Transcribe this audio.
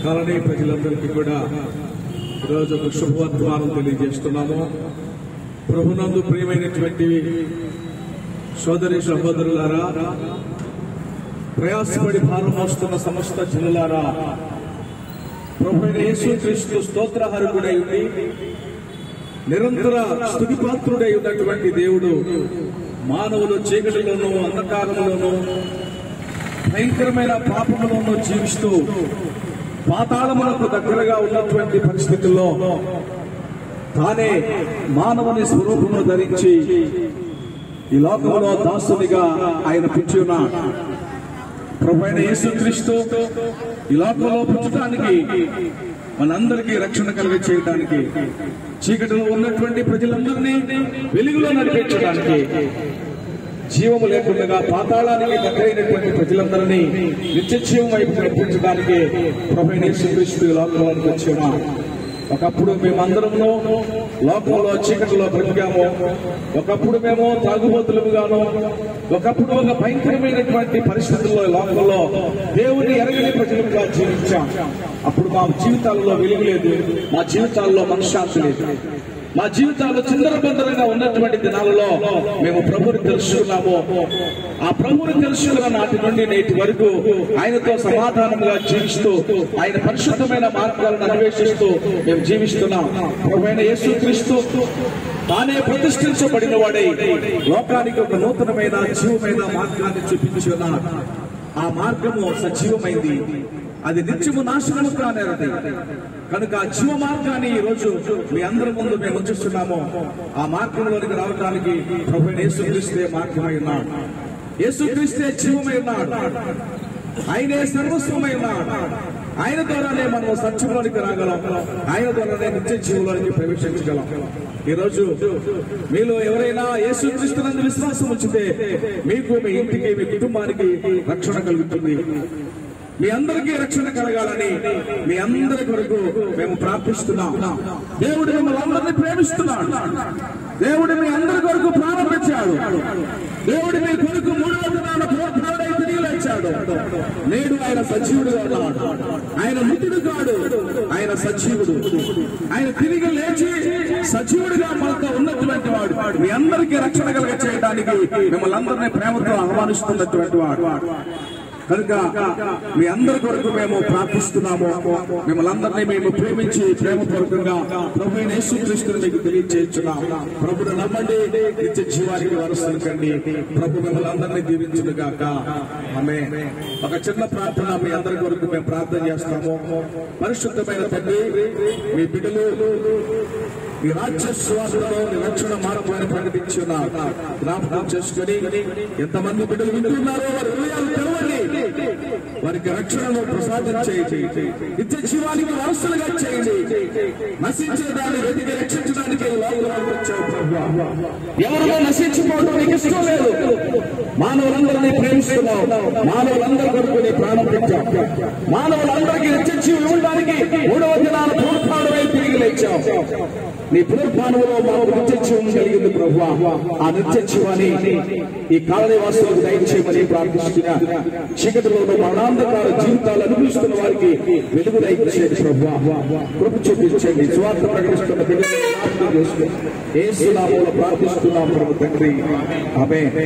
Colony ప్రజలందరికీ కూడా ఈరోజు ఒక శుభవర్తమానం తెలియజేస్తున్నాము. ప్రభునందు ప్రియమైనటువంటి సోదరి సహోదరులారా, ప్రయాసపడి భారం మోస్తున్న సమస్త జనులారా, ప్రభువైన యేసుక్రీస్తు స్తోత్రహరుడై ఉండి నిరంతర స్తుతిపాత్రుడై ఉన్నటువంటి దేవుడు మానవులు చీకటిలోనూ అంధకారంలోనూ భయంకరమైన పాపములోనూ జీవిస్తూ పాతాళములకు దగ్గరగా ఉన్నటువంటి పరిస్థితుల్లో తానే మానవుని స్వరూపమును ధరించి ఈ లోకంలో దాసునిగా ఆయన పుట్టి ఉన్నాడు. ప్రభువైన యేసుక్రీస్తు ఈ లోకంలో పుట్టడానికి మనందరికీ రక్షణ కలిగ చేయడానికి, చీకటిలో ఉన్నటువంటి ప్రజలందరినీ వెలుగులో నడిపించడానికి, జీవము లేకుండా పాతాళానికి దగ్గరైనటువంటి ప్రజలందరినీ నిత్యజీవం వైపు నడిపించడానికి ప్రభువైన యేసుక్రీస్తు లోకంలోకి వచ్చాము. ఒకప్పుడు మేమందరము లోకంలో చీకటిలో బ్రతికాము. ఒకప్పుడు మేము తాగుబోతులుగాను, ఒకప్పుడు ఒక భయంకరమైనటువంటి పరిస్థితుల్లో లోకంలో దేవుని ఎరగని ప్రజలుగా జీవించాం. అప్పుడు మా జీవితాలలో వెలుగు లేదు, మా జీవితాల్లో మనశ్శాంతి లేదు, మా జీవితాల్లో చిందరబందరంగా ఉన్నటువంటి దినాలలో మేము ప్రభువుని తెలుసుకున్నాము. ఆ ప్రభువుని తెలుసుకున్న నాటి నుండి నేటి వరకు ఆయనతో సమాధానంగా జీవిస్తూ ఆయన పరిశుద్ధమైన మార్గాలను అన్వేషిస్తూ మేము జీవిస్తున్నాం. ప్రభువైన యేసుక్రీస్తు తానే ప్రతిష్ఠించబడిన వాడై లోకానికి ఒక నూతనమైన జీవమైన మార్గాన్ని చూపించి ఉన్నాడు. ఆ మార్గము సజీవమైంది, అది నిత్యము నాశనము కానేరది. కనుక ఆ జీవ మార్గాన్ని ఈ రోజు మీ అందరి ముందు మేము ఉంచుతున్నాము. ఆ మార్గంలోనికి రావడానికి ప్రభువైన యేసుక్రీస్తే మార్గమై ఉన్నాడు, యేసుక్రీస్తే జీవమై ఉన్నాడు, ఆయనే సర్వస్వమై ఉన్నాడు. ఆయన ద్వారానే మనం సత్యంలోనికి రాగలం, ఆయన ద్వారానే నిత్య జీవంలోనికి ప్రవేశించగలం. ఈ రోజు మీలో ఎవరైనా యేసుక్రీస్తునందు విశ్వాసం ఉంచితే మీకు, మీ ఇంటికి, మీ కుటుంబానికి రక్షణ కలుగుతుంది. మీ అందరికీ రక్షణ కలగాలని మీ అందరి కొరకు మేము ప్రార్థిస్తున్నాం. దేవుడు మిమ్మల్ని అందరినీ ప్రేమిస్తున్నాడు. దేవుడు మీ అందరి కొరకు ప్రారంభించాడు. దేవుడు మీ కొరకు 3వ దినాన పునరుద్ధరణై తిరిగి లేచాడు. నేడు ఆయన సజీవుడుగా ఉన్నాడు. ఆయన మృతుడు కాడు, ఆయన సజీవుడు. ఆయన తిరిగి లేచి సజీవుడిగా మనతో ఉన్నటువంటి వాడు. మీ అందరికీ రక్షణ కలగ చేయడానికి మిమ్మల్ని అందరినీ ప్రేమతో ఆహ్వానిస్తున్నటువంటి వాడు. కనుక మీ అందరి కొరకు మేము ప్రార్థిస్తున్నాము. మిమ్మల్ని అందరినీ మేము ప్రేమించి ప్రేమపూర్వకంగా ప్రభువైన యేసుక్రీస్తుని మీకు తెలియజేస్తున్నాం. ప్రభువును నమ్మండి, నిత్య జీవానికి వారసులు కండి. ప్రభు మిమ్మల్ని అందరినీ దీవించును గాక. ఆమేన్. ఒక చిన్న ప్రార్థన మీ అందరి కొరకు మేము ప్రార్థన చేస్తాము. పరిశుద్ధమైన తండ్రి, మీ బిడ్డలు ఈ రాజ్య స్వార్థంలో రక్షణ మార్గాన్ని ప్రకటించున్నారు. జ్ఞాపకం చేసుకుని ఎంతమంది బిడ్డలు వింటున్నారో వారి హృదయాలు తెరవండి, వారికి రక్షణను ప్రసాదించేయండి, నిత్య జీవానికి వారసులుగా చేయండి. నశించేదాన్ని వెతికి రక్షించడానికి లోకంలోకి వచ్చావు ప్రభువా. ఎవరిలో నశించిపోవడానికి ఇష్టం లేదు. మానవులందరినీ ప్రేమిస్తున్నావు. మానవులందరి కొరకు నీ ప్రాణం పెట్టావు. మానవులందరికీ నిత్య జీవం ఇవ్వడానికి 3వ దినాన పునరుత్థానమై తిరిగి లేచావు. నీ పునరుత్థానంలో మాకు నిత్య జీవం కలిగింది ప్రభువా. ఆ నిత్య జీవాన్ని ఈ కాలనివాసులకు దయచేయమని ప్రార్థిస్తున్నా. చీకటిలోనూ మరణాంధకార జీవితాలు అనుభవిస్తున్న వారికి వెలుగు దయచేయండి ప్రభువా. కృప చూపించండి. స్వార్థ ప్రకటిస్తున్న బిడ్డలను యేసు నామములో ప్రార్థిస్తున్నాము ప్రభు తండ్రి. ఆమేన్.